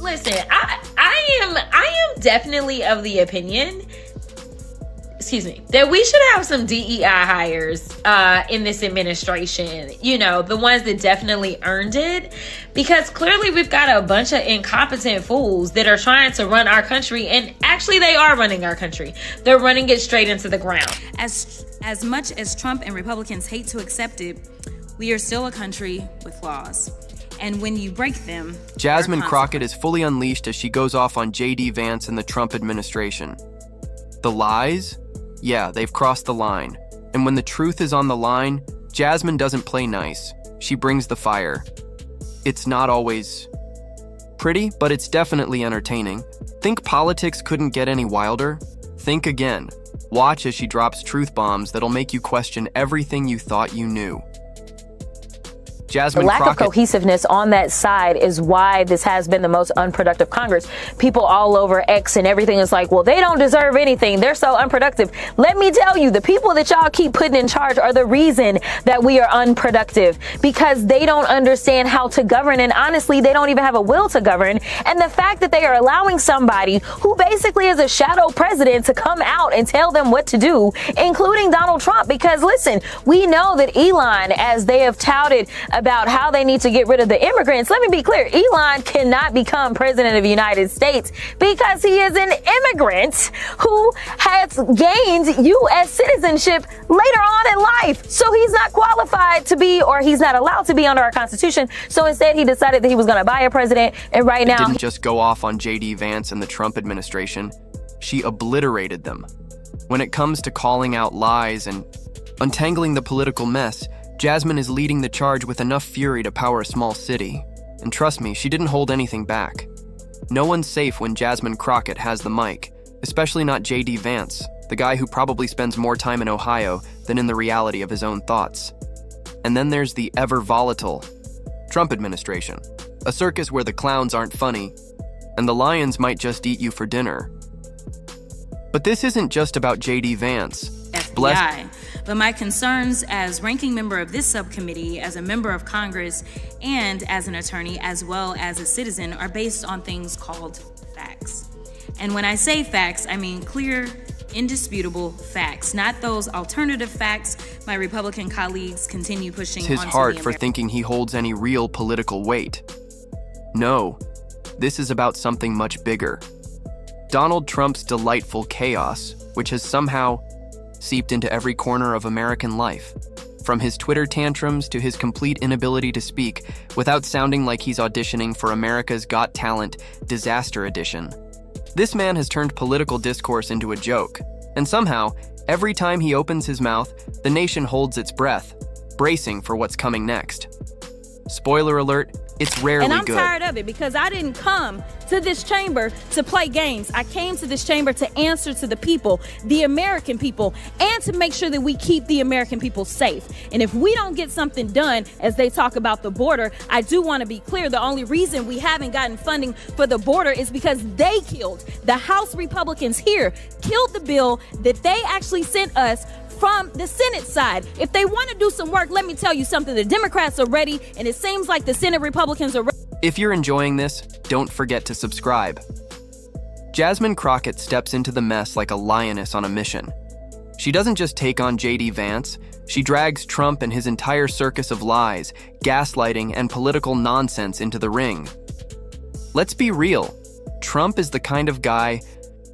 Listen, I am definitely of the opinion, that we should have some DEI hires in this administration. You know, the ones that definitely earned it, because clearly we've got a bunch of incompetent fools that are trying to run our country, and actually they are running our country. They're running it straight into the ground. As much as Trump and Republicans hate to accept it, we are still a country with laws. And when you break them, Jasmine Crockett is fully unleashed as she goes off on JD Vance and the Trump administration. The lies? Yeah, they've crossed the line. And when the truth is on the line, Jasmine doesn't play nice. She brings the fire. It's not always pretty, but it's definitely entertaining. Think politics couldn't get any wilder? Think again. Watch as she drops truth bombs that'll make you question everything you thought you knew. Jasmine The lack Crockett. of cohesiveness on that side is why this has been the most unproductive Congress. People all over X and everything is like, well, they don't deserve anything. They're so unproductive. Let me tell you, the people that y'all keep putting in charge are the reason that we are unproductive, because they don't understand how to govern. And honestly, they don't even have a will to govern. And the fact that they are allowing somebody who basically is a shadow president to come out and tell them what to do, including Donald Trump, because listen, we know that Elon, as they have touted about how they need to get rid of the immigrants. Let me be clear. Elon cannot become president of the United States because he is an immigrant who has gained U.S. citizenship later on in life. So he's not qualified to be, or he's not allowed to be under our Constitution. So instead, he decided that he was going to buy a president. And right now, didn't just go off on JD Vance and the Trump administration. She obliterated them. When it comes to calling out lies and untangling the political mess, Jasmine is leading the charge with enough fury to power a small city. And trust me, she didn't hold anything back. No one's safe when Jasmine Crockett has the mic, especially not JD Vance, the guy who probably spends more time in Ohio than in the reality of his own thoughts. And then there's the ever-volatile Trump administration, a circus where the clowns aren't funny, and the lions might just eat you for dinner. But this isn't just about JD Vance. FBI. But my concerns as ranking member of this subcommittee, as a member of Congress, and as an attorney, as well as a citizen, are based on things called facts. And when I say facts, I mean clear, indisputable facts, not those alternative facts my Republican colleagues continue pushing onto his heart for thinking he holds any real political weight. No, this is about something much bigger. Donald Trump's delightful chaos, which has somehow seeped into every corner of American life, from his Twitter tantrums to his complete inability to speak without sounding like he's auditioning for America's Got Talent Disaster Edition. This man has turned political discourse into a joke, and somehow, every time he opens his mouth, the nation holds its breath, bracing for what's coming next. Spoiler alert, it's rarely good. And I'm tired of it, because I didn't come to this chamber to play games. I came to this chamber to answer to the people, the American people, and to make sure that we keep the American people safe. And if we don't get something done, as they talk about the border, I do want to be clear, the only reason we haven't gotten funding for the border is because they killed, the House Republicans here, killed the bill that they actually sent us from the Senate side. If they want to do some work, let me tell you something, the Democrats are ready, and it seems like the Senate Republicans are ready. If you're enjoying this, don't forget to subscribe. Jasmine Crockett steps into the mess like a lioness on a mission. She doesn't just take on JD Vance, she drags Trump and his entire circus of lies, gaslighting, and political nonsense into the ring. Let's be real, Trump is the kind of guy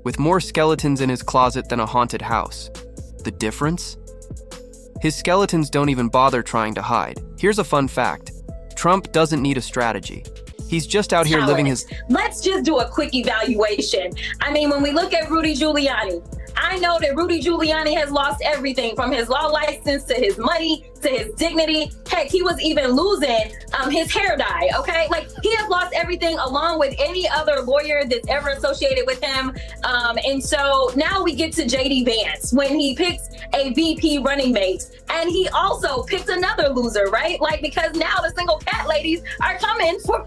with more skeletons in his closet than a haunted house. The difference? His skeletons don't even bother trying to hide. Here's a fun fact. Trump doesn't need a strategy. He's just out here living his... Let's just do a quick evaluation. I mean, when we look at Rudy Giuliani, I know that Rudy Giuliani has lost everything from his law license to his money to his dignity. Heck, he was even losing his hair dye, okay? Like, he has lost everything along with any other lawyer that's ever associated with him. And so now we get to JD Vance when he picks a VP running mate. And he also picked another loser, right? Like, because now the single cat ladies are coming for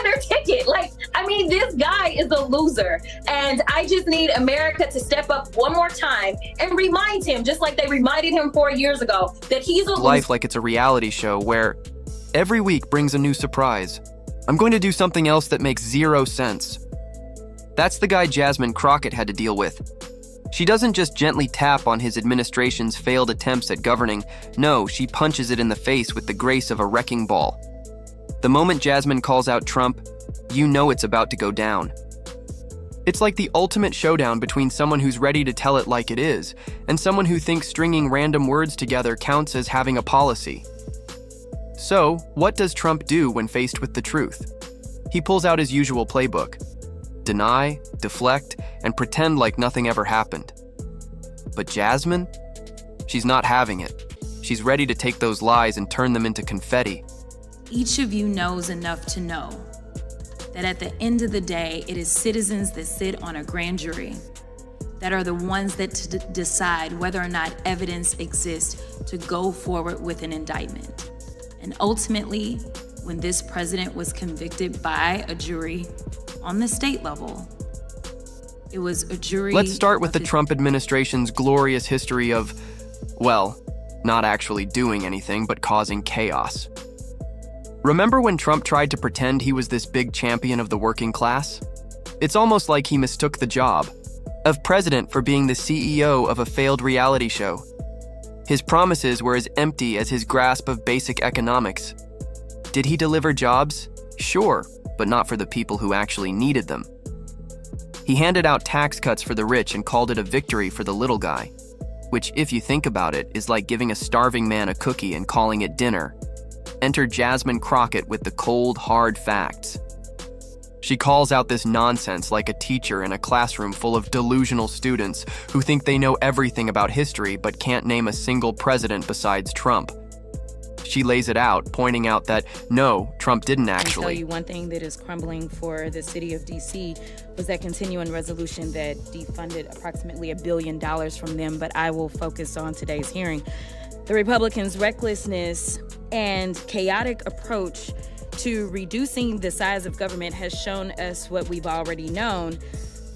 their ticket. Like, I mean, this guy is a loser. And I just need America to step up one more time and remind him, just like they reminded him 4 years ago, that he's a loser. Life like it's a reality show where every week brings a new surprise. I'm going to do something else that makes zero sense. That's the guy Jasmine Crockett had to deal with. She doesn't just gently tap on his administration's failed attempts at governing. No, she punches it in the face with the grace of a wrecking ball. The moment Jasmine calls out Trump, you know it's about to go down. It's like the ultimate showdown between someone who's ready to tell it like it is and someone who thinks stringing random words together counts as having a policy. So, what does Trump do when faced with the truth? He pulls out his usual playbook. Deny, deflect, and pretend like nothing ever happened. But Jasmine? She's not having it. She's ready to take those lies and turn them into confetti. Each of you knows enough to know that at the end of the day, it is citizens that sit on a grand jury that are the ones that decide whether or not evidence exists to go forward with an indictment. And ultimately, when this president was convicted by a jury on the state level, it was a jury. Let's start with the Trump administration's glorious history of, well, not actually doing anything, but causing chaos. Remember when Trump tried to pretend he was this big champion of the working class? It's almost like he mistook the job of president for being the CEO of a failed reality show. His promises were as empty as his grasp of basic economics. Did he deliver jobs? Sure, but not for the people who actually needed them. He handed out tax cuts for the rich and called it a victory for the little guy, which, if you think about it, is like giving a starving man a cookie and calling it dinner. Enter Jasmine Crockett with the cold, hard facts. She calls out this nonsense like a teacher in a classroom full of delusional students who think they know everything about history but can't name a single president besides Trump. She lays it out, pointing out that, no, Trump didn't actually. I can tell you one thing that is crumbling for the city of D.C. was that continuing resolution that defunded approximately $1 billion from them, but I will focus on today's hearing. The Republicans' recklessness and chaotic approach to reducing the size of government has shown us what we've already known.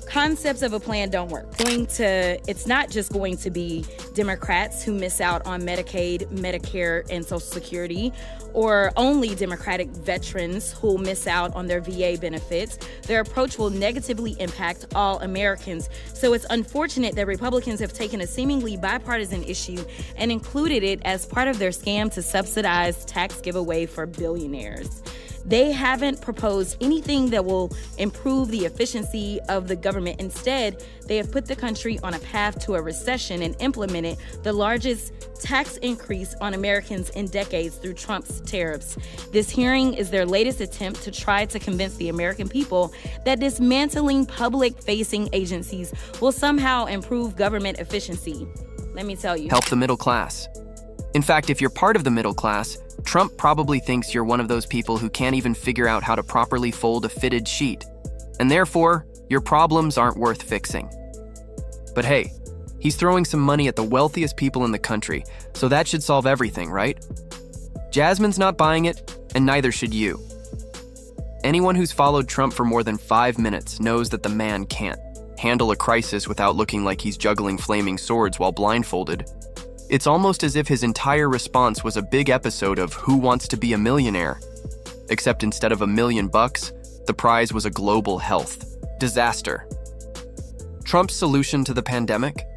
Concepts of a plan don't work. It's not just going to be Democrats who miss out on Medicaid, Medicare, and Social Security, or only Democratic veterans who will miss out on their VA benefits. Their approach will negatively impact all Americans. So it's unfortunate that Republicans have taken a seemingly bipartisan issue and included it as part of their scam to subsidize tax giveaway for billionaires. They haven't proposed anything that will improve the efficiency of the government. Instead, they have put the country on a path to a recession and implemented the largest tax increase on Americans in decades through Trump's tariffs. This hearing is their latest attempt to try to convince the American people that dismantling public-facing agencies will somehow improve government efficiency. Let me tell you. Help the middle class. In fact, if you're part of the middle class, Trump probably thinks you're one of those people who can't even figure out how to properly fold a fitted sheet, and therefore, your problems aren't worth fixing. But hey, he's throwing some money at the wealthiest people in the country, so that should solve everything, right? Jasmine's not buying it, and neither should you. Anyone who's followed Trump for more than 5 minutes knows that the man can't handle a crisis without looking like he's juggling flaming swords while blindfolded. It's almost as if his entire response was a big episode of Who Wants to Be a Millionaire? Except instead of $1 million, the prize was a global health disaster. Trump's solution to the pandemic?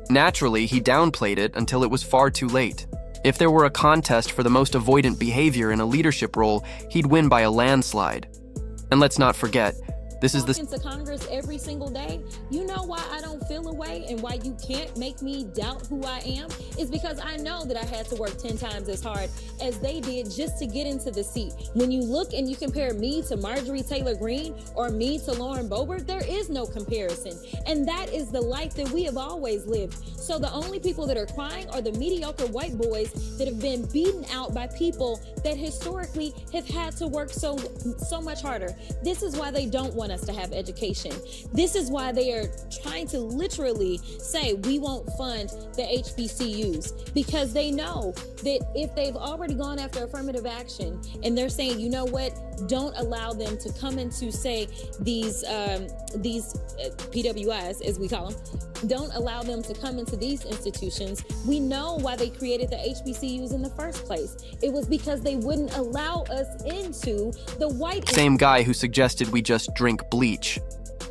Naturally, he downplayed it until it was far too late. If there were a contest for the most avoidant behavior in a leadership role, he'd win by a landslide. And let's not forget, this is Talking to Congress every single day. You know why I don't feel a way and why you can't make me doubt who I am? Is because I know that I had to work 10 times as hard as they did just to get into the seat. When you look and you compare me to Marjorie Taylor Greene or me to Lauren Boebert, there is no comparison. And that is the life that we have always lived. So the only people that are crying are the mediocre white boys that have been beaten out by people that historically have had to work so much harder. This is why they don't want us to have education. This is why they are trying to literally say we won't fund the HBCUs, because they know that if they've already gone after affirmative action and they're saying, you know what, don't allow them to come into, say, these PWIs, as we call them, don't allow them to come into these institutions. We know why they created the HBCUs in the first place. It was because they wouldn't allow us into the white... Same guy who suggested we just drink bleach.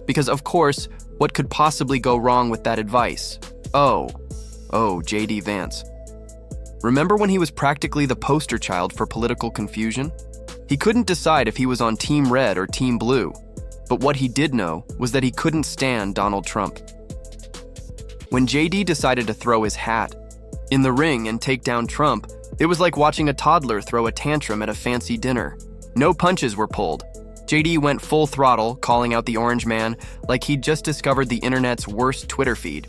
Because of course, what could possibly go wrong with that advice? Oh, JD Vance. Remember when he was practically the poster child for political confusion? He couldn't decide if he was on Team Red or Team Blue. But what he did know was that he couldn't stand Donald Trump. When JD decided to throw his hat in the ring and take down Trump, it was like watching a toddler throw a tantrum at a fancy dinner. No punches were pulled. JD went full throttle, calling out the orange man like he'd just discovered the internet's worst Twitter feed.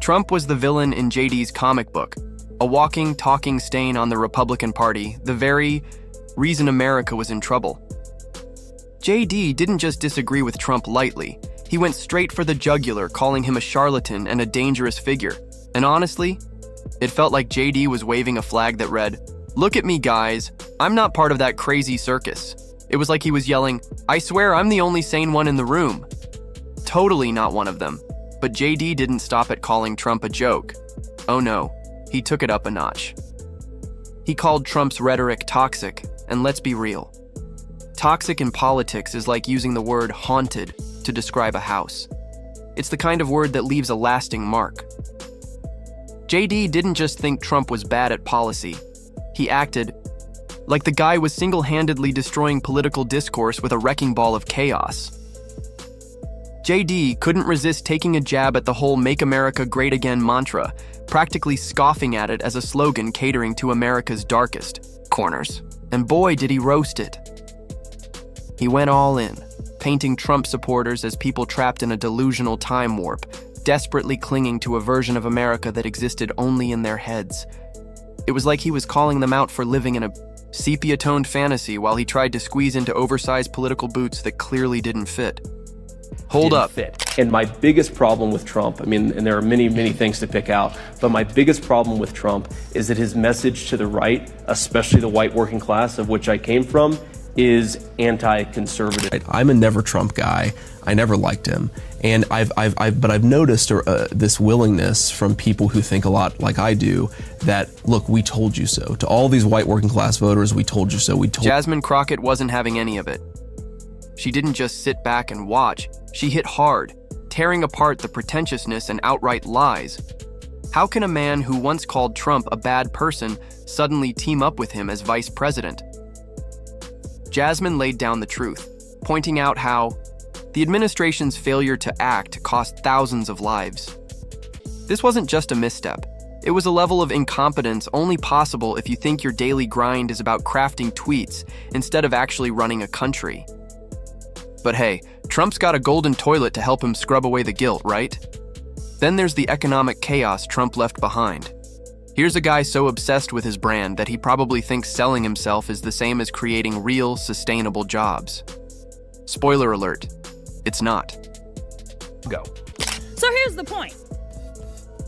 Trump was the villain in JD's comic book, a walking, talking stain on the Republican Party, the very reason America was in trouble. JD didn't just disagree with Trump lightly. He went straight for the jugular, calling him a charlatan and a dangerous figure. And honestly, it felt like JD was waving a flag that read, "Look at me, guys. I'm not part of that crazy circus." It was like he was yelling, "I swear I'm the only sane one in the room." Totally not one of them. But JD didn't stop at calling Trump a joke. Oh no, he took it up a notch. He called Trump's rhetoric toxic, and let's be real. Toxic in politics is like using the word haunted to describe a house. It's the kind of word that leaves a lasting mark. JD didn't just think Trump was bad at policy. He acted like the guy was single-handedly destroying political discourse with a wrecking ball of chaos. JD couldn't resist taking a jab at the whole "Make America Great Again" mantra, practically scoffing at it as a slogan catering to America's darkest corners. And boy, did he roast it. He went all in, painting Trump supporters as people trapped in a delusional time warp, desperately clinging to a version of America that existed only in their heads. It was like he was calling them out for living in a sepia-toned fantasy while he tried to squeeze into oversized political boots that clearly didn't fit. Hold up. And my biggest problem with Trump, I mean, and there are many, many things to pick out, but my biggest problem with Trump is that his message to the right, especially the white working class of which I came from, is anti-conservative. I'm a never Trump guy. I never liked him. And I've noticed this willingness from people who think a lot like I do that, look, we told you so. To all these white working class voters, we told you so. Jasmine Crockett wasn't having any of it. She didn't just sit back and watch. She hit hard, tearing apart the pretentiousness and outright lies. How can a man who once called Trump a bad person suddenly team up with him as vice president? Jasmine laid down the truth, pointing out how the administration's failure to act cost thousands of lives. This wasn't just a misstep. It was a level of incompetence only possible if you think your daily grind is about crafting tweets instead of actually running a country. But hey, Trump's got a golden toilet to help him scrub away the guilt, right? Then there's the economic chaos Trump left behind. Here's a guy so obsessed with his brand that he probably thinks selling himself is the same as creating real, sustainable jobs. Spoiler alert, it's not. Go. So here's the point.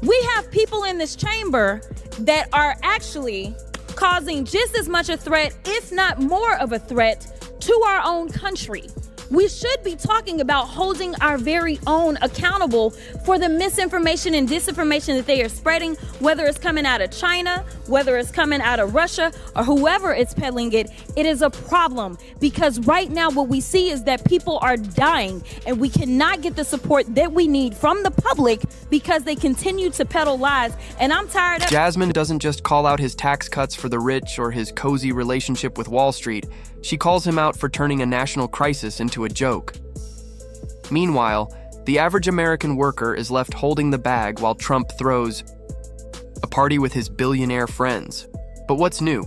We have people in this chamber that are actually causing just as much a threat, if not more of a threat, to our own country. We should be talking about holding our very own accountable for the misinformation and disinformation that they are spreading, whether it's coming out of China, whether it's coming out of Russia, or whoever is peddling it. It is a problem because right now what we see is that people are dying and we cannot get the support that we need from the public because they continue to peddle lies. And I'm tired of... Jasmine doesn't just call out his tax cuts for the rich or his cozy relationship with Wall Street. She calls him out for turning a national crisis into a joke. Meanwhile, the average American worker is left holding the bag while Trump throws a party with his billionaire friends. But what's new?